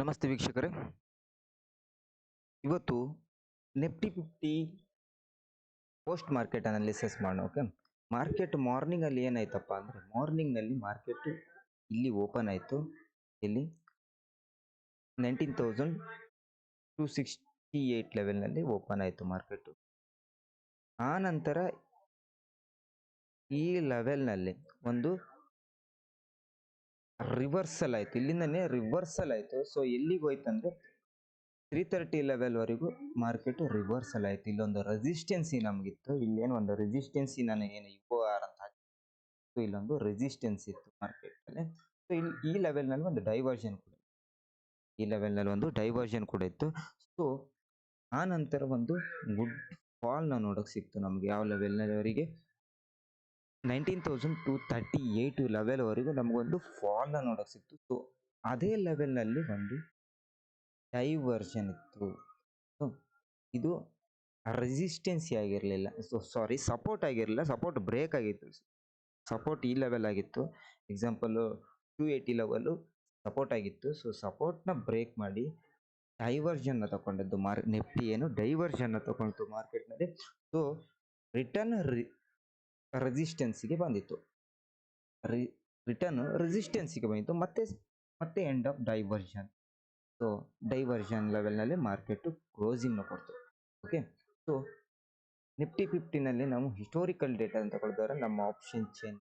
ನಮಸ್ತೆ ವೀಕ್ಷಕರೇ, ಇವತ್ತು ನಿಫ್ಟಿ 50 ಪೋಸ್ಟ್ ಮಾರ್ಕೆಟ್ ಅನಾಲಿಸಿಸ್ ಮಾಡೋಣ. ಓಕೆ, ಮಾರ್ಕೆಟ್ ಮಾರ್ನಿಂಗ್ ಅಲ್ಲಿ ಏನಾಯ್ತಪ್ಪ ಅಂದ್ರೆ, ಮಾರ್ನಿಂಗ್ ನಲ್ಲಿ ಮಾರ್ಕೆಟ್ ಇಲ್ಲಿ ಓಪನ್ ಆಯ್ತು. ಇಲ್ಲಿ 19,268 ಲೆವೆಲ್ ನಲ್ಲಿ ಓಪನ್ ಆಯ್ತು ಮಾರ್ಕೆಟ್. ಆ ನಂತರ ಈ ಲೆವೆಲ್ ನಲ್ಲಿ ಒಂದು ರಿವರ್ಸಲ್ ಆಯ್ತು, ಇಲ್ಲಿಂದನೇ ರಿವರ್ಸಲ್ ಆಯ್ತು. ಸೊ ಎಲ್ಲಿಗೆ ಹೋಯ್ತಂದ್ರೆ 330 ಲೆವೆಲ್ ವರೆಗೂ ಮಾರ್ಕೆಟ್ ರಿವರ್ಸಲ್ ಆಯ್ತು. ಇಲ್ಲೊಂದು ರೆಸಿಸ್ಟೆನ್ಸಿ ನಮಗಿತ್ತು, ಇಲ್ಲೇನು ಒಂದು ರೆಸಿಸ್ಟೆನ್ಸಿ ನಾನು ಏನು UR ಅಂತ ಹಾಕಿ, ಇಲ್ಲೊಂದು ರೆಸಿಸ್ಟೆನ್ಸ್ ಇತ್ತು ಮಾರ್ಕೆಟ್ ಅಲ್ಲಿ. ಸೊ ಇಲ್ಲಿ ಈ ಲೆವೆಲ್ ನಲ್ಲಿ ಒಂದು ಡೈವರ್ಷನ್ ಕೂಡ, ಈ ಲೆವೆಲ್ ನಲ್ಲಿ ಒಂದು ಡೈವರ್ಷನ್ ಕೂಡ ಇತ್ತು. ಸೊ ಆ ನಂತರ ಒಂದು ಗುಡ್ ಫಾಲ್ ನ ನೋಡಕ್ ಸಿಕ್ತು ನಮ್ಗೆ. ಯಾವ ಲೆವೆಲ್ ವರೆಗೆ? 19,238 ಲೆವೆಲ್ ವರೆಗೂ ನಮಗೊಂದು ಫಾಲ್ ನ ನೋಡಕ್ ಸಿಕ್ತು. ಸೊ ಅದೇ ಲೆವೆಲ್ ನಲ್ಲಿ ಒಂದು ಡೈವರ್ಷನ್ ಇತ್ತು. ಇದು ರೆಸಿಸ್ಟೆನ್ಸಿ ಆಗಿರಲಿಲ್ಲ, ಸಾರಿ ಸಪೋರ್ಟ್ ಆಗಿರಲಿಲ್ಲ, ಸಪೋರ್ಟ್ ಬ್ರೇಕ್ ಆಗಿತ್ತು. ಸಪೋರ್ಟ್ ಈ ಲೆವೆಲ್ ಆಗಿತ್ತು. ಎಕ್ಸಾಂಪಲ್ 280 ಲೆವೆಲ್ ಸಪೋರ್ಟ್ ಆಗಿತ್ತು. ಸೊ ಸಪೋರ್ಟ್ ನ ಬ್ರೇಕ್ ಮಾಡಿ ಡೈವರ್ಷನ್ ನ ತಗೊಂಡದ್ದು ನಿಫ್ಟಿ ಏನು ಡೈವರ್ಷನ್ ನ ತಗೊಂಡು ಮಾರ್ಕೆಟ್ ನಲ್ಲಿ. ಸೊ ರಿಟರ್ನ್ ರೆಸಿಸ್ಟೆನ್ಸಿಗೆ ಬಂದಿತ್ತು, ರಿಟರ್ನ್ ರೆಸಿಸ್ಟೆನ್ಸಿಗೆ ಬಂದಿತ್ತು, ಮತ್ತೆ end of diversion. So diversion level ನಲ್ಲಿ ಮಾರ್ಕೆಟ್ ಕ್ಲೋಸಿಂಗ್ ನ ಕೊಡ್ತು. ಓಕೆ, ಸೊ ನಿಫ್ಟಿ 50 ನಲ್ಲಿ ನಾವು ಹಿಸ್ಟೋರಿಕಲ್ ಡೇಟಾ ಅಂತ ತಗೊಳ್ತಾರೆ. ನಮ್ಮ ಆಪ್ಷನ್ ಚೇನ್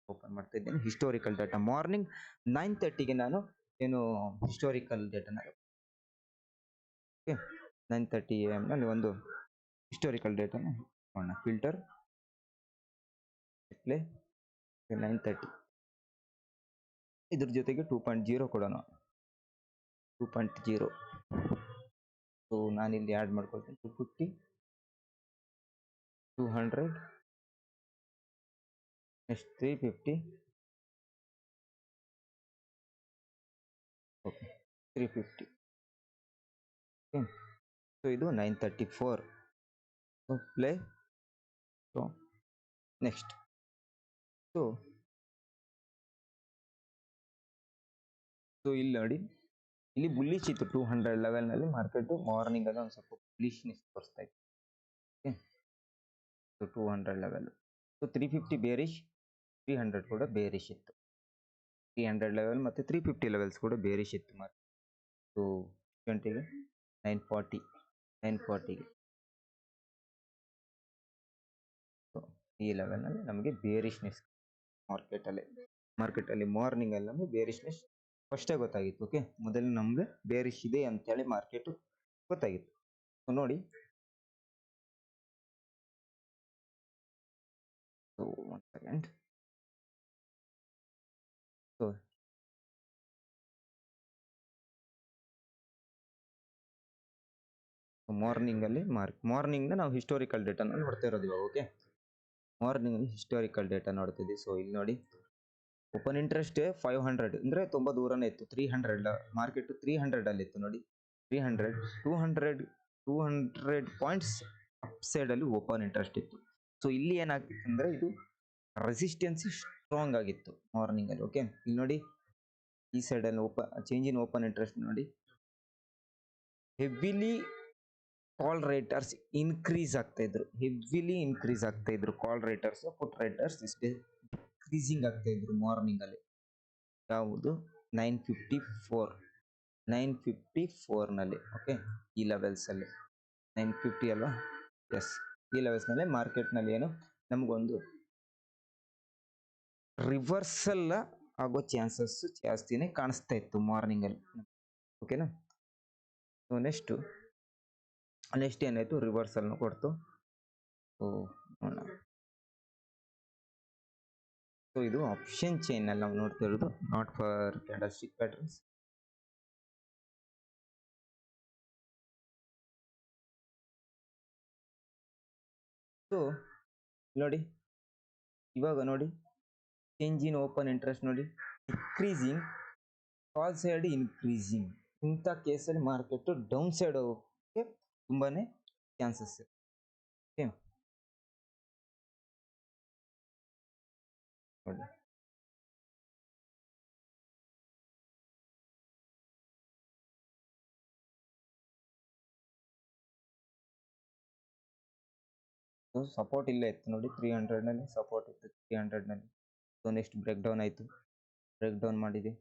ಓಪನ್ ಮಾಡ್ತಾ ಇದ್ದೇನೆ. ಹಿಸ್ಟೋರಿಕಲ್ ಡೇಟಾ ಮಾರ್ನಿಂಗ್ 9:30ಗೆ ನಾನು ಏನು ಹಿಸ್ಟೋರಿಕಲ್ ಡೇಟಾನ, ಓಕೆ 9:30 AM ನಲ್ಲಿ ಒಂದು ಹಿಸ್ಟೋರಿಕಲ್ ಡೇಟಾನ ಫಿಲ್ಟರ್ ಡಿಸ್ಪ್ಲೇ 9:30. ಇದ್ರ ಜೊತೆಗೆ 2.0 ಕೊಡೋಣ, 2.0. ಸೊ ನಾನಿಲ್ಲಿ ಆ್ಯಡ್ ಮಾಡ್ಕೊಳ್ತೀನಿ 250, 200, ನೆಕ್ಸ್ಟ್ 350, ಓಕೆ 350. ಓಕೆ, ಸೊ ಇದು 934. So play. So next, so ಇಲ್ಲಿ ನೋಡಿ, ಇಲ್ಲಿ ಬುಲ್ಲಿಶ್ ಇತ್ತು 200 ಲೆವೆಲ್ ನಲ್ಲಿ ಮಾರ್ಕೆಟ್. ಮಾರ್ನಿಂಗ್ ಅಲ್ಲಿ ಒಂದು ಸ್ವಲ್ಪ ಬುಲ್ಲಿಶ್ನೆಸ್ ತೋರಿಸ್ತಾ ಇತ್ತು. Okay, so 200 level. So 350 bearish, 300 ಕೂಡ ಬೇರಿಶ್ ಇತ್ತು. 300 ಲೆವೆಲ್ ಮತ್ತೆ 350 ಲೆವೆಲ್ಸ್ ಕೂಡ ಬೇರಿಶ್ ಇತ್ತು ಮಾರ್ಕೆಟ್. ಸೊ 20ಗೆ 940ಗೆ. ಸೊ ಈ ಲೆವೆಲ್ ನಲ್ಲಿ ನಮಗೆ ಬೇರಿಶ್ನೆಸ್ ಮಾರ್ಕೆಟ್ ಅಲ್ಲಿ ಮಾರ್ನಿಂಗ್ ಅಲ್ಲಿ ನಮಗೆ ಬೇರಿಶ್ನೆಸ್ ಫಸ್ಟೇ ಗೊತ್ತಾಗಿತ್ತು. ಓಕೆ, ಮೊದಲು ನಮ್ಗೆ ಬೇರಿಶ್ ಇದೆ ಅಂತೇಳಿ ಮಾರ್ಕೆಟ್ ಗೊತ್ತಾಗಿತ್ತು. ಸೊ ನೋಡಿ, ಸೊ 1 ಸೆಕೆಂಡ್. ಸೊ ಮಾರ್ನಿಂಗ್ ಅಲ್ಲಿ ಮಾರ್ನಿಂಗ್ ನಾವು ಹಿಸ್ಟೋರಿಕಲ್ ಡೇಟಾ ನೋಡ್ತಾ ಇರೋದು ಇವಾಗ. ಓಕೆ, ಮಾರ್ನಿಂಗ್ ಅಲ್ಲಿ ಹಿಸ್ಟೋರಿಕಲ್ ಡೇಟಾ ನೋಡ್ತಿದ್ವಿ. ಸೊ ಇಲ್ಲಿ ನೋಡಿ, ಓಪನ್ ಇಂಟ್ರೆಸ್ಟ್ 500 ಅಂದ್ರೆ ತುಂಬಾ ದೂರನೇ ಇತ್ತು. 300 ಮಾರ್ಕೆಟ್ 300 ಅಲ್ಲಿ ಇತ್ತು ನೋಡಿ. 300, 200 ಪಾಯಿಂಟ್ಸ್ ಅಪ್ ಸೈಡ್ ಅಲ್ಲಿ ಓಪನ್ ಇಂಟ್ರೆಸ್ಟ್ ಇತ್ತು. ಸೊ ಇಲ್ಲಿ ಏನಾಗ್ತಿತ್ತು ಅಂದ್ರೆ, ಇದು ರೆಸಿಸ್ಟೆನ್ಸ್ ಸ್ಟ್ರಾಂಗ್ ಆಗಿತ್ತು ಮಾರ್ನಿಂಗ್ ಅಲ್ಲಿ. ಓಕೆ, ಇಲ್ಲಿ ನೋಡಿ, ಈ ಸೈಡ್ ಅಲ್ಲಿ ಚೇಂಜ್ ಇನ್ ಓಪನ್ ಇಂಟ್ರೆಸ್ಟ್ ನೋಡಿ, ಹೆವಿಲಿ ಕಾಲ್ ರೇಟರ್ಸ್ ಇನ್ಕ್ರೀಸ್ ಆಗ್ತಾ ಇದ್ರು, ಹೆವಿಲಿ ಇನ್ಕ್ರೀಸ್ ಆಗ್ತಾ ಇದ್ರು ಕಾಲ್ ರೇಟರ್ಸ್. ಪುಟ್ ರೇಟರ್ಸ್ ಇನ್ಕ್ರೀಸಿಂಗ್ ಆಗ್ತಾ ಇದ್ರು ಮಾರ್ನಿಂಗ್ ಅಲ್ಲಿ. ಯಾವುದು? 954 ನಲ್ಲಿ. ಓಕೆ, ಈ ಲೆವೆಲ್ಸ್ ಅಲ್ಲಿ 950 ಅಲ್ವಾ? ಎಸ್, ಈ ಲೆವೆಲ್ಸ್ ನಲ್ಲಿ ಮಾರ್ಕೆಟ್ ನಲ್ಲಿ ಏನು ನಮಗೊಂದು ರಿವರ್ಸಲ್ ಆಗೋ ಚಾನ್ಸಸ್ ಜಾಸ್ತಿನೇ ಕಾಣಿಸ್ತಾ ಇತ್ತು ಮಾರ್ನಿಂಗ್ ಅಲ್ಲಿ. ಓಕೆನಾ? ಸೊ ನೆಕ್ಸ್ಟ್ ಏನಾಯ್ತು, ರಿವರ್ಸಲ್ ಕೊಡ್ತು. ಸೊ ಇದು ಆಪ್ಷನ್ ಚೈನ್ ಅಲ್ಲಿ ನಾವು ನೋಡ್ತಾ ಇರೋದು, not for candlestick patterns. So ನೋಡಿ, ಇವಾಗ ನೋಡಿ, ಚೇಂಜ್ ಇನ್ ಓಪನ್ ಇಂಟ್ರೆಸ್ಟ್ ನೋಡಿ, ಡಿಕ್ರೀಸಿಂಗ್, ಕಾಲ್ ಸೈಡ್ ಇನ್ಕ್ರೀಸಿಂಗ್. ಇಂಥ ಕೇಸಲ್ಲಿ ಮಾರ್ಕೆಟ್ ಡೌನ್ ಸೈಡ್ ಹೋಗೋಕ್ಕೆ ತುಂಬಾನೇ ಚಾನ್ಸಸ್ ಇದೆ. ಓಕೆ ನೋಡಿ, ಸಪೋರ್ಟ್ ಇಲ್ಲೇ ಇತ್ತು ನೋಡಿ, 300ನಲ್ಲಿ ಸಪೋರ್ಟ್ ಇತ್ತು, 300ನಲ್ಲಿ. ಸೊ ನೆಕ್ಸ್ಟ್ ಬ್ರೇಕ್ ಡೌನ್ ಆಯಿತು, ಬ್ರೇಕ್ ಡೌನ್ ಮಾಡಿದೆ.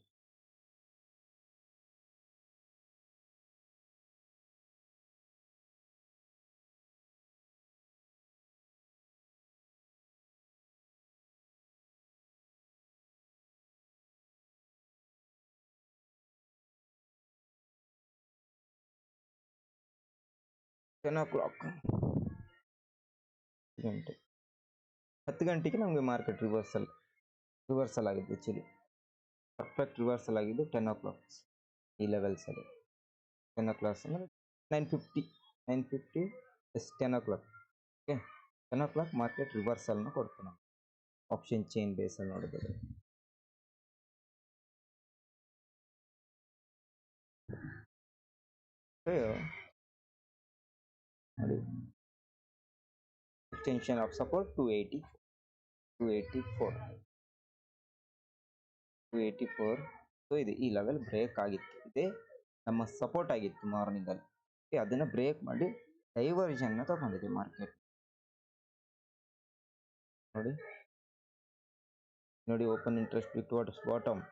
ಟೆನ್ ಓ ಕ್ಲಾಕ್ 10 ಗಂಟೆಗೆ ನಮಗೆ ಮಾರ್ಕೆಟ್ ರಿವರ್ಸಲ್ ಆಗಿದೆ. ಆ್ಯಕ್ಚುಲಿ ಪರ್ಫೆಕ್ಟ್ ರಿವರ್ಸಲ್ ಆಗಿದ್ದು 10 ಓ ಕ್ಲಾಕ್ ಈ ಲೆವೆಲ್ಸಲ್ಲಿ. 10 ಓ ಕ್ಲಾಕ್ ಅಂದರೆ 950 ಎಸ್ 10 ಓ ಕ್ಲಾಕ್. ಓಕೆ, 10 ಓ ಕ್ಲಾಕ್ ಮಾರ್ಕೆಟ್ ರಿವರ್ಸಲ್ನ ಕೊಡ್ತು ನಾವು ಆಪ್ಷನ್ ಚೈನ್ ಬೇಸಲ್ಲಿ ನೋಡಿದ್ರೆ. ನೋಡಿ, ಎಕ್ಸ್ಟೆನ್ಷನ್ ಆಫ್ ಸಪೋರ್ಟ್ 284. ಸೊ ಇದು ಈ ಲೆವೆಲ್ ಬ್ರೇಕ್ ಆಗಿತ್ತು, ಇದೇ ನಮ್ಮ ಸಪೋರ್ಟ್ ಆಗಿತ್ತು ಮಾರ್ನಿಂಗಲ್ಲಿ. ಅದನ್ನು ಬ್ರೇಕ್ ಮಾಡಿ ಡೈವರ್ಷನ್ನ ತಗೊಂಡಿದೆ ಮಾರ್ಕೆಟ್. ನೋಡಿ open interest towards bottom.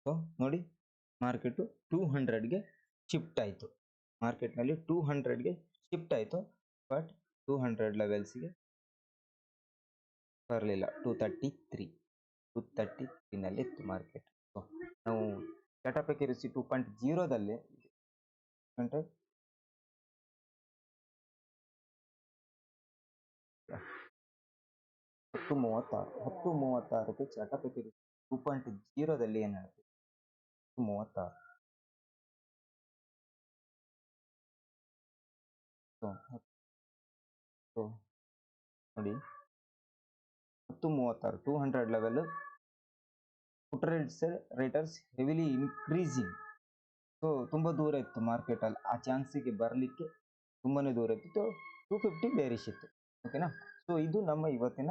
So ನೋಡಿ, ಮಾರ್ಕೆಟು 200ಗೆ ಶಿಫ್ಟ್ ಆಯಿತು. ಮಾರ್ಕೆಟ್ನಲ್ಲಿ 200ಗೆ ಶಿಫ್ಟ್ ಆಯಿತು, ಬಟ್ 200 ಲೆವೆಲ್ಸ್ಗೆ ಬರಲಿಲ್ಲ. 233ನಲ್ಲಿ ಇತ್ತು ಮಾರ್ಕೆಟ್. ಸೊ ನಾವು ಟಾಟಾ ಕೆರಿಸಿ 2.0ದಲ್ಲಿ ಗಂಟೆ 10:36ಕ್ಕೆ ಟಾಟಾ ಕೆರಿಸಿ 2.0ದಲ್ಲಿ ಏನಾಗುತ್ತೆ 36. ಸೊ ನೋಡಿ 10:36 200 ಲೆವೆಲ್. ಪುಟ್ ರೇಟರ್ಸ್ ಹೆವಿಲಿ ಇನ್ಕ್ರೀಸಿಂಗ್. ಸೊ ತುಂಬ ದೂರ ಇತ್ತು ಮಾರ್ಕೆಟಲ್ಲಿ, ಆ ಚಾನ್ಸಿಗೆ ಬರಲಿಕ್ಕೆ ತುಂಬಾ ದೂರ ಇತ್ತು. 250 ಬೇರಿಶ್ ಇತ್ತು. ಓಕೆನಾ. ಸೊ ಇದು ನಮ್ಮ ಇವತ್ತಿನ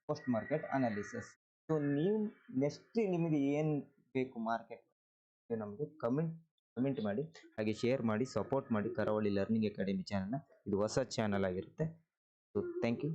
ಪೋಸ್ಟ್ ಮಾರ್ಕೆಟ್ ಅನಾಲಿಸಿಸ್. ಸೊ ನೀವು ನೆಕ್ಸ್ಟ್ ನಿಮಗೆ ಏನು ಬೇಕು ಮಾರ್ಕೆಟ್ ನಮಗೆ ಕಮೆಂಟ್ ಮಾಡಿ, ಹಾಗೆ ಶೇರ್ ಮಾಡಿ, ಸಪೋರ್ಟ್ ಮಾಡಿ ಕರಾವಳಿ ಲರ್ನಿಂಗ್ ಅಕಾಡೆಮಿ ಚಾನಲ್ನ. ಇದು ಹೊಸ ಚಾನಲ್ ಆಗಿರುತ್ತೆ. So thank you.